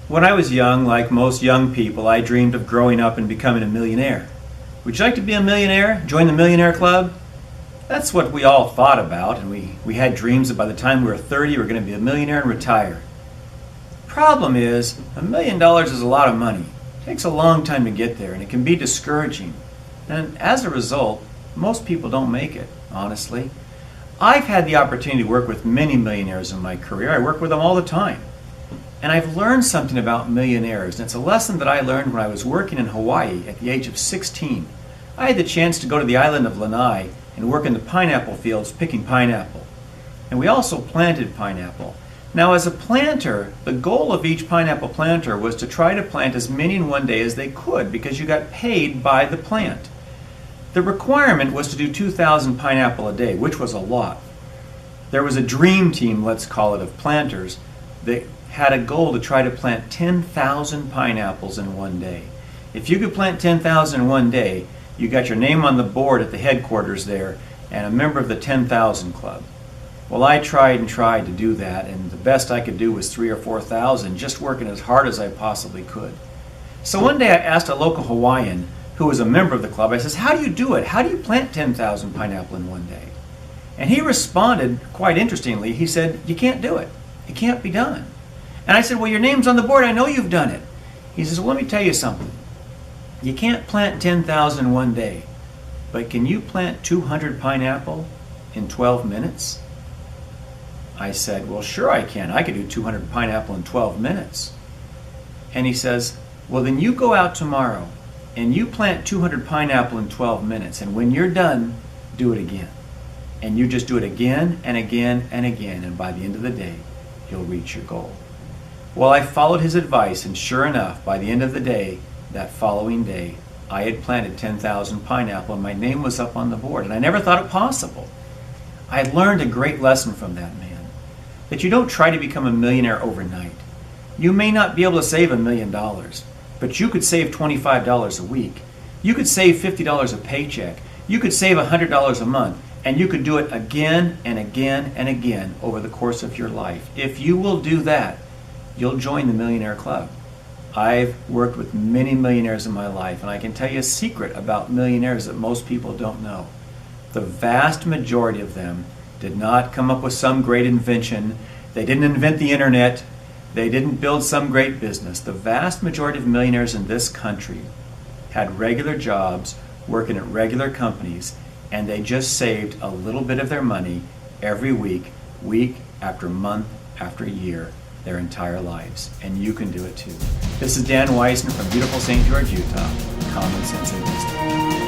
When I was young, like most young people, I dreamed of growing up and becoming a millionaire. Would you like to be a millionaire? Join the Millionaire Club? That's what we all thought about, and we had dreams that by the time we were 30, we were going to be a millionaire and retire. The problem is, $1 million is a lot of money. It takes a long time to get there, and it can be discouraging. And as a result, most people don't make it, honestly. I've had the opportunity to work with many millionaires in my career. I work with them all the time. And I've learned something about millionaires, and it's a lesson that I learned when I was working in Hawaii at the age of 16. I had the chance to go to the island of Lanai and work in the pineapple fields picking pineapple. And we also planted pineapple. Now, as a planter, the goal of each pineapple planter was to try to plant as many in one day as they could because you got paid by the plant. The requirement was to do 2,000 pineapple a day, which was a lot. There was a dream team, let's call it, of planters that had a goal to try to plant 10,000 pineapples in one day. If you could plant 10,000 in one day, you got your name on the board at the headquarters there and a member of the 10,000 club. Well, I tried and tried to do that, and the best I could do was 3,000 or 4,000, just working as hard as I possibly could. So one day I asked a local Hawaiian who was a member of the club, I says, how do you do it? How do you plant 10,000 pineapple in one day? And he responded quite interestingly. He said, you can't do it. It can't be done. And I said, well, your name's on the board. I know you've done it. He says, well, let me tell you something. You can't plant 10,000 in one day, but can you plant 200 pineapple in 12 minutes? I said, well, sure I can. I could do 200 pineapple in 12 minutes. And he says, well, then you go out tomorrow and you plant 200 pineapple in 12 minutes. And when you're done, do it again. And you just do it again and again and again. And by the end of the day, you'll reach your goal. Well, I followed his advice, and sure enough, by the end of the day, that following day, I had planted 10,000 pineapple and my name was up on the board. And I never thought it possible. I had learned a great lesson from that man, that you don't try to become a millionaire overnight. You may not be able to save $1 million, but you could save $25 a week. You could save $50 a paycheck. You could save $100 a month, and you could do it again and again and again over the course of your life. If you will do that, you'll join the Millionaire Club. I've worked with many millionaires in my life, and I can tell you a secret about millionaires that most people don't know. The vast majority of them did not come up with some great invention. They didn't invent the internet. They didn't build some great business. The vast majority of millionaires in this country had regular jobs, working at regular companies, and they just saved a little bit of their money every week, week after month after year, their entire lives. And you can do it too. This is Dan Wyson from beautiful St. George, Utah. Common Sense Investing.